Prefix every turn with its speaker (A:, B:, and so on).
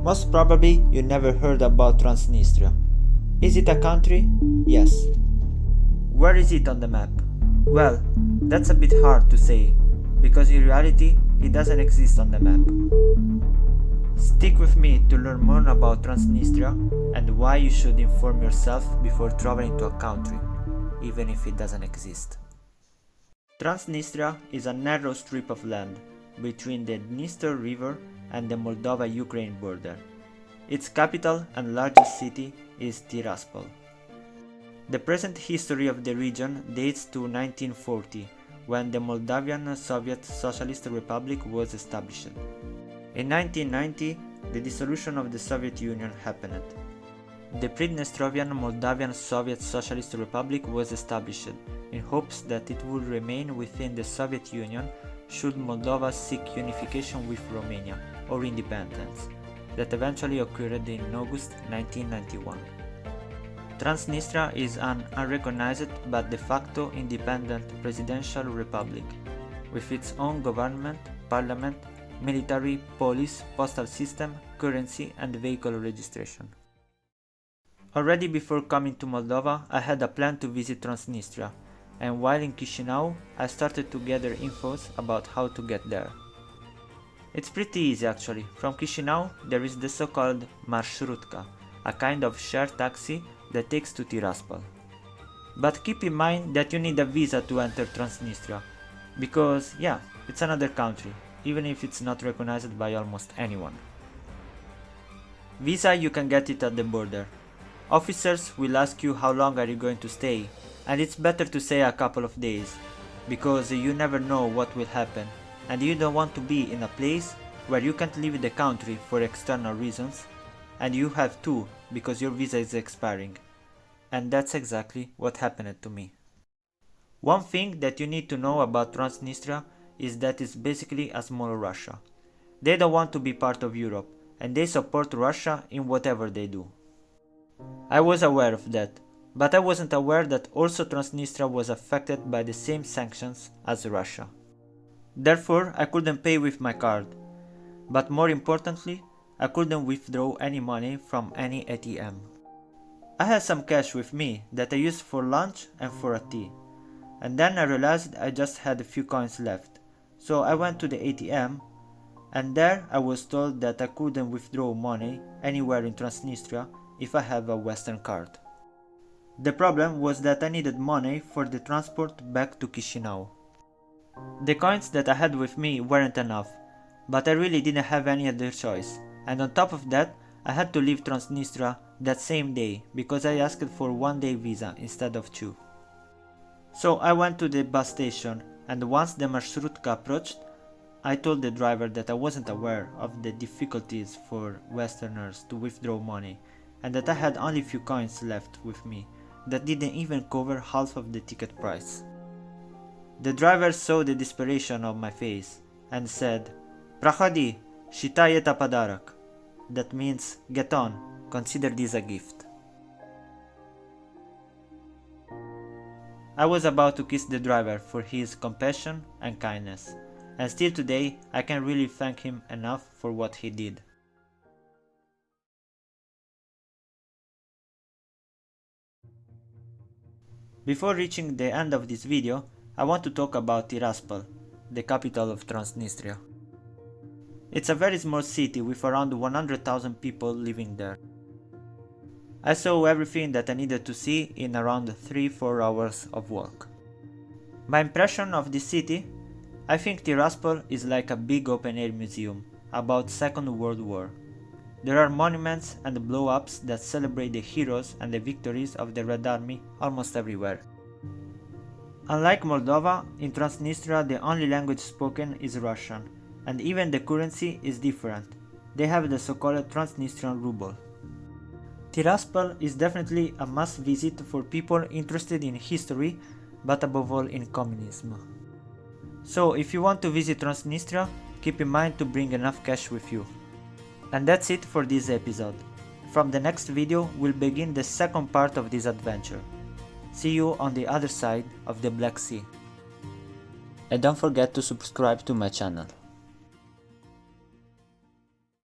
A: Most probably you never heard about Transnistria. Is it a country? Yes. Where is it on the map? Well, that's a bit hard to say, because in reality it doesn't exist on the map. Stick with me to learn more about Transnistria and why you should inform yourself before traveling to a country, even if it doesn't exist. Transnistria is a narrow strip of land between the Dniester River and the Moldova-Ukraine border. Its capital and largest city is Tiraspol. The present history of the region dates to 1940, when the Moldavian Soviet Socialist Republic was established. In 1990, the dissolution of the Soviet Union happened. The Pridnestrovian Moldavian Soviet Socialist Republic was established in hopes that it would remain within the Soviet Union should Moldova seek unification with Romania or independence, that eventually occurred in August 1991. Transnistria is an unrecognized but de facto independent presidential republic, with its own government, parliament, military, police, postal system, currency and vehicle registration. Already before coming to Moldova, I had a plan to visit Transnistria, and while in Chisinau, I started to gather infos about how to get there. It's pretty easy actually. From Chisinau, there is the so-called marshrutka, a kind of shared taxi that takes to Tiraspol. But keep in mind that you need a visa to enter Transnistria, because yeah, it's another country, even if it's not recognized by almost anyone. Visa you can get it at the border. Officers will ask you how long are you going to stay, and it's better to say a couple of days, because you never know what will happen, and you don't want to be in a place where you can't leave the country for external reasons, and you have to because your visa is expiring. And that's exactly what happened to me. One thing that you need to know about Transnistria is that it's basically a small Russia. They don't want to be part of Europe, and they support Russia in whatever they do. I was aware of that, but I wasn't aware that also Transnistria was affected by the same sanctions as Russia. Therefore, I couldn't pay with my card, but more importantly, I couldn't withdraw any money from any ATM. I had some cash with me that I used for lunch and for a tea, and then I realized I just had a few coins left, so I went to the ATM, and there I was told that I couldn't withdraw money anywhere in Transnistria if I have a Western card. The problem was that I needed money for the transport back to Chisinau. The coins that I had with me weren't enough, but I really didn't have any other choice, and on top of that, I had to leave Transnistria that same day because I asked for 1-day visa instead of 2. So I went to the bus station, and once the marshrutka approached, I told the driver that I wasn't aware of the difficulties for Westerners to withdraw money, and that I had only few coins left with me that didn't even cover half of the ticket price. The driver saw the desperation on my face and said, "Prahodi, shitai eta padarak." That means, get on, consider this a gift. I was about to kiss the driver for his compassion and kindness, and still today I can't really thank him enough for what he did. Before reaching the end of this video, I want to talk about Tiraspol, the capital of Transnistria. It's a very small city with around 100,000 people living there. I saw everything that I needed to see in around 3-4 hours of walk. My impression of this city? I think Tiraspol is like a big open-air museum about Second World War. There are monuments and blow-ups that celebrate the heroes and the victories of the Red Army almost everywhere. Unlike Moldova, in Transnistria the only language spoken is Russian, and even the currency is different. They have the so-called Transnistrian ruble. Tiraspol is definitely a must-visit for people interested in history, but above all in communism. So if you want to visit Transnistria, keep in mind to bring enough cash with you. And that's it for this episode. From the next video we'll begin the second part of this adventure. See you on the other side of the Black Sea. And don't forget to subscribe to my channel.